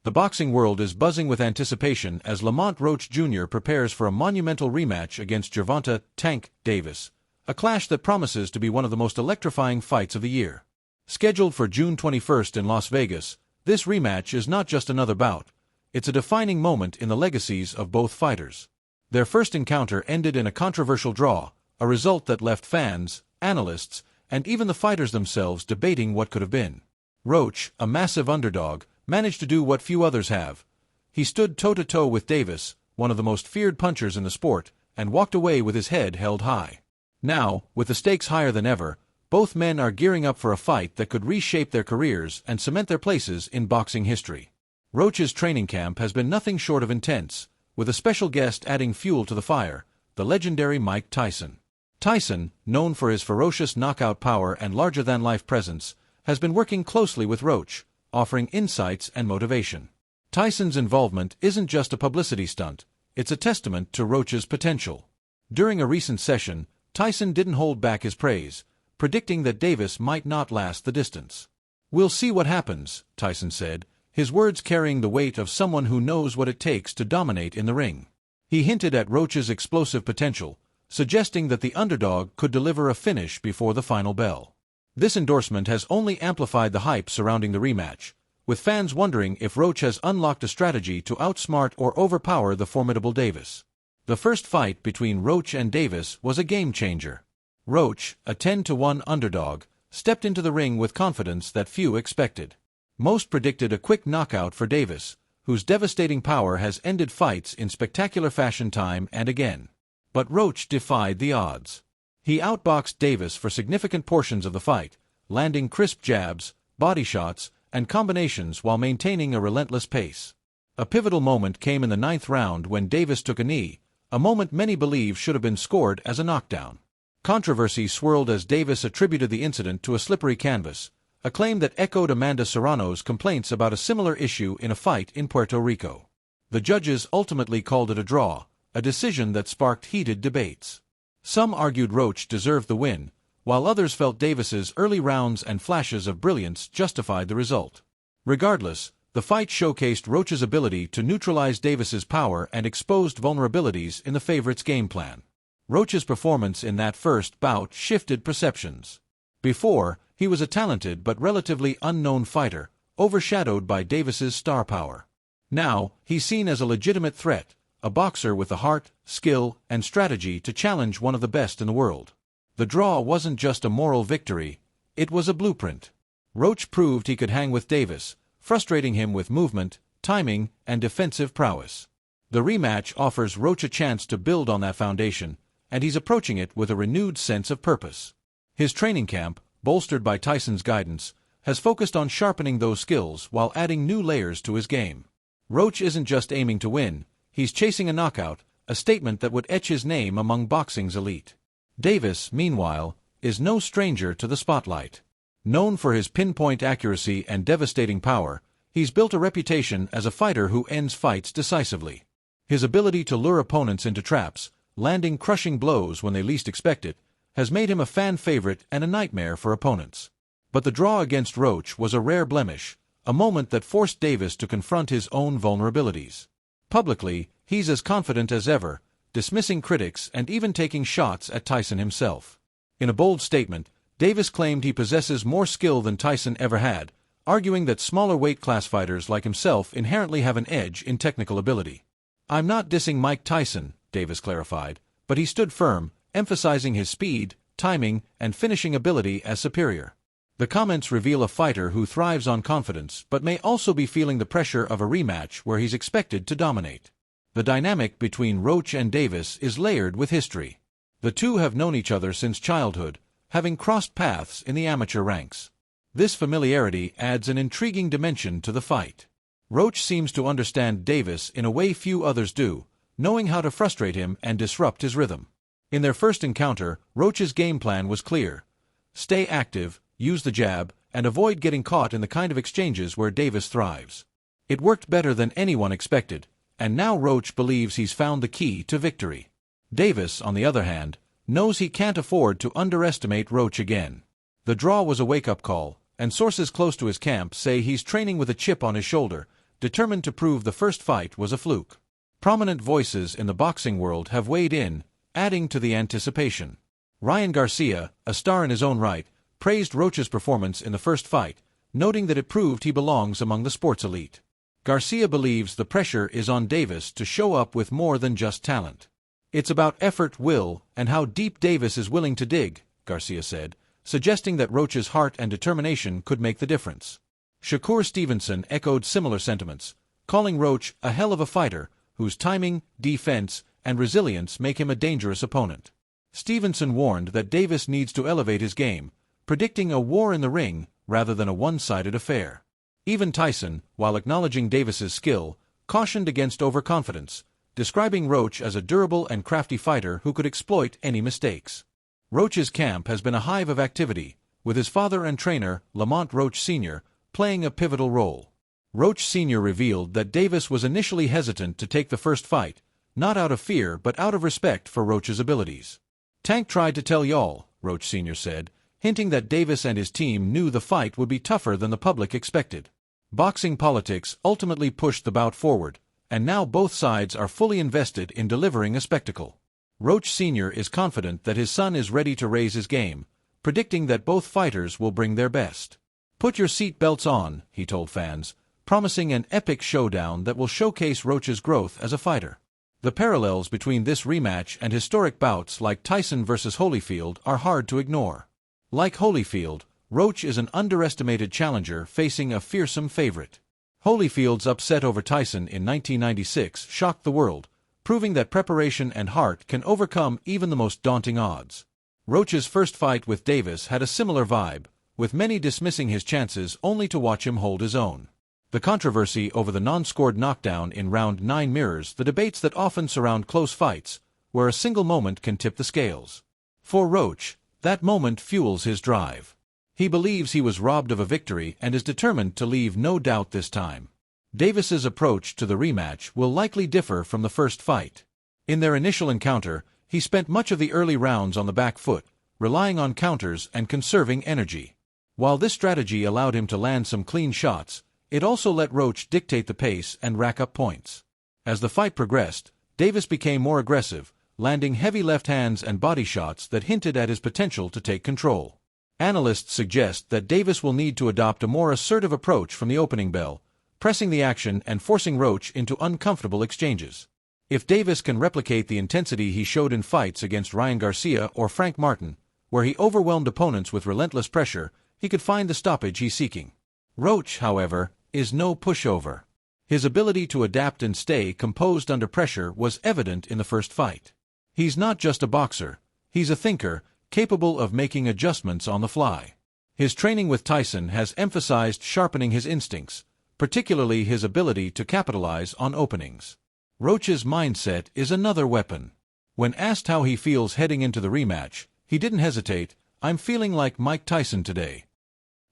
The boxing world is buzzing with anticipation as Lamont Roach Jr. prepares for a monumental rematch against Gervonta "Tank" Davis, a clash that promises to be one of the most electrifying fights of the year. Scheduled for June 21st in Las Vegas, this rematch is not just another bout, it's a defining moment in the legacies of both fighters. Their first encounter ended in a controversial draw, a result that left fans, analysts, and even the fighters themselves debating what could have been. Roach, a massive underdog, managed to do what few others have. He stood toe-to-toe with Davis, one of the most feared punchers in the sport, and walked away with his head held high. Now, with the stakes higher than ever, both men are gearing up for a fight that could reshape their careers and cement their places in boxing history. Roach's training camp has been nothing short of intense, with a special guest adding fuel to the fire, the legendary Mike Tyson. Tyson, known for his ferocious knockout power and larger-than-life presence, has been working closely with Roach, offering insights and motivation. Tyson's involvement isn't just a publicity stunt, it's a testament to Roach's potential. During a recent session, Tyson didn't hold back his praise, predicting that Davis might not last the distance. "We'll see what happens," Tyson said, his words carrying the weight of someone who knows what it takes to dominate in the ring. He hinted at Roach's explosive potential, suggesting that the underdog could deliver a finish before the final bell. This endorsement has only amplified the hype surrounding the rematch, with fans wondering if Roach has unlocked a strategy to outsmart or overpower the formidable Davis. The first fight between Roach and Davis was a game-changer. Roach, a 10-1 underdog, stepped into the ring with confidence that few expected. Most predicted a quick knockout for Davis, whose devastating power has ended fights in spectacular fashion time and again. But Roach defied the odds. He outboxed Davis for significant portions of the fight, landing crisp jabs, body shots, and combinations while maintaining a relentless pace. A pivotal moment came in the 9th round when Davis took a knee, a moment many believe should have been scored as a knockdown. Controversy swirled as Davis attributed the incident to a slippery canvas, a claim that echoed Amanda Serrano's complaints about a similar issue in a fight in Puerto Rico. The judges ultimately called it a draw, a decision that sparked heated debates. Some argued Roach deserved the win, while others felt Davis's early rounds and flashes of brilliance justified the result. Regardless, the fight showcased Roach's ability to neutralize Davis's power and exposed vulnerabilities in the favorite's game plan. Roach's performance in that first bout shifted perceptions. Before, he was a talented but relatively unknown fighter, overshadowed by Davis's star power. Now, he's seen as a legitimate threat, a boxer with the heart, skill, and strategy to challenge one of the best in the world. The draw wasn't just a moral victory, it was a blueprint. Roach proved he could hang with Davis, frustrating him with movement, timing, and defensive prowess. The rematch offers Roach a chance to build on that foundation, and he's approaching it with a renewed sense of purpose. His training camp, bolstered by Tyson's guidance, has focused on sharpening those skills while adding new layers to his game. Roach isn't just aiming to win, he's chasing a knockout, a statement that would etch his name among boxing's elite. Davis, meanwhile, is no stranger to the spotlight. Known for his pinpoint accuracy and devastating power, he's built a reputation as a fighter who ends fights decisively. His ability to lure opponents into traps, landing crushing blows when they least expect it, has made him a fan favorite and a nightmare for opponents. But the draw against Roach was a rare blemish, a moment that forced Davis to confront his own vulnerabilities. Publicly, he's as confident as ever, dismissing critics and even taking shots at Tyson himself. In a bold statement, Davis claimed he possesses more skill than Tyson ever had, arguing that smaller weight class fighters like himself inherently have an edge in technical ability. "I'm not dissing Mike Tyson," Davis clarified, but he stood firm, emphasizing his speed, timing, and finishing ability as superior. The comments reveal a fighter who thrives on confidence but may also be feeling the pressure of a rematch where he's expected to dominate. The dynamic between Roach and Davis is layered with history. The two have known each other since childhood, having crossed paths in the amateur ranks. This familiarity adds an intriguing dimension to the fight. Roach seems to understand Davis in a way few others do, knowing how to frustrate him and disrupt his rhythm. In their first encounter, Roach's game plan was clear. Stay active, use the jab, and avoid getting caught in the kind of exchanges where Davis thrives. It worked better than anyone expected, and now Roach believes he's found the key to victory. Davis, on the other hand, knows he can't afford to underestimate Roach again. The draw was a wake-up call, and sources close to his camp say he's training with a chip on his shoulder, determined to prove the first fight was a fluke. Prominent voices in the boxing world have weighed in, adding to the anticipation. Ryan Garcia, a star in his own right, praised Roach's performance in the first fight, noting that it proved he belongs among the sports elite. Garcia believes the pressure is on Davis to show up with more than just talent. "It's about effort, will, and how deep Davis is willing to dig," Garcia said, suggesting that Roach's heart and determination could make the difference. Shakur Stevenson echoed similar sentiments, calling Roach a hell of a fighter whose timing, defense, and resilience make him a dangerous opponent. Stevenson warned that Davis needs to elevate his game, predicting a war in the ring rather than a one-sided affair. Even Tyson, while acknowledging Davis's skill, cautioned against overconfidence, describing Roach as a durable and crafty fighter who could exploit any mistakes. Roach's camp has been a hive of activity, with his father and trainer, Lamont Roach Sr., playing a pivotal role. Roach Sr. revealed that Davis was initially hesitant to take the first fight, not out of fear but out of respect for Roach's abilities. "Tank tried to tell y'all," Roach Sr. said, hinting that Davis and his team knew the fight would be tougher than the public expected. Boxing politics ultimately pushed the bout forward, and now both sides are fully invested in delivering a spectacle. Roach Sr. is confident that his son is ready to raise his game, predicting that both fighters will bring their best. "Put your seat belts on," he told fans, promising an epic showdown that will showcase Roach's growth as a fighter. The parallels between this rematch and historic bouts like Tyson vs. Holyfield are hard to ignore. Like Holyfield, Roach is an underestimated challenger facing a fearsome favorite. Holyfield's upset over Tyson in 1996 shocked the world, proving that preparation and heart can overcome even the most daunting odds. Roach's first fight with Davis had a similar vibe, with many dismissing his chances only to watch him hold his own. The controversy over the non-scored knockdown in round 9 mirrors the debates that often surround close fights, where a single moment can tip the scales. For Roach, that moment fuels his drive. He believes he was robbed of a victory and is determined to leave no doubt this time. Davis's approach to the rematch will likely differ from the first fight. In their initial encounter, he spent much of the early rounds on the back foot, relying on counters and conserving energy. While this strategy allowed him to land some clean shots, it also let Roach dictate the pace and rack up points. As the fight progressed, Davis became more aggressive, landing heavy left hands and body shots that hinted at his potential to take control. Analysts suggest that Davis will need to adopt a more assertive approach from the opening bell, pressing the action and forcing Roach into uncomfortable exchanges. If Davis can replicate the intensity he showed in fights against Ryan Garcia or Frank Martin, where he overwhelmed opponents with relentless pressure, he could find the stoppage he's seeking. Roach, however, is no pushover. His ability to adapt and stay composed under pressure was evident in the first fight. He's not just a boxer, he's a thinker, capable of making adjustments on the fly. His training with Tyson has emphasized sharpening his instincts, particularly his ability to capitalize on openings. Roach's mindset is another weapon. When asked how he feels heading into the rematch, he didn't hesitate. "I'm feeling like Mike Tyson today."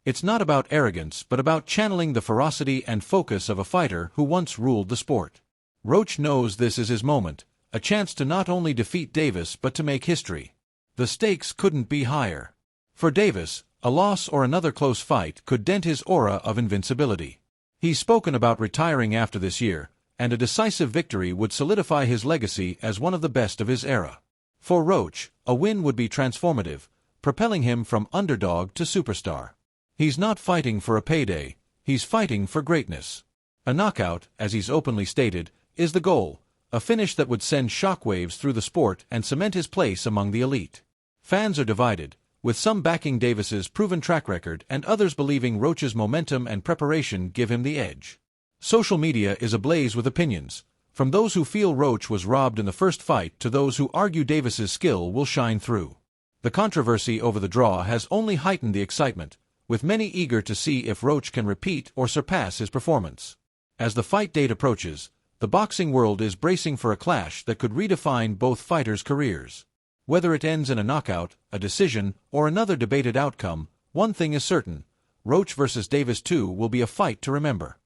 It's not about arrogance but about channeling the ferocity and focus of a fighter who once ruled the sport. Roach knows this is his moment, a chance to not only defeat Davis but to make history. The stakes couldn't be higher. For Davis, a loss or another close fight could dent his aura of invincibility. He's spoken about retiring after this year, and a decisive victory would solidify his legacy as one of the best of his era. For Roach, a win would be transformative, propelling him from underdog to superstar. He's not fighting for a payday, he's fighting for greatness. A knockout, as he's openly stated, is the goal, a finish that would send shockwaves through the sport and cement his place among the elite. Fans are divided, with some backing Davis's proven track record and others believing Roach's momentum and preparation give him the edge. Social media is ablaze with opinions, from those who feel Roach was robbed in the first fight to those who argue Davis's skill will shine through. The controversy over the draw has only heightened the excitement, with many eager to see if Roach can repeat or surpass his performance. As the fight date approaches, the boxing world is bracing for a clash that could redefine both fighters' careers. Whether it ends in a knockout, a decision, or another debated outcome, one thing is certain: Roach vs. Davis 2 will be a fight to remember.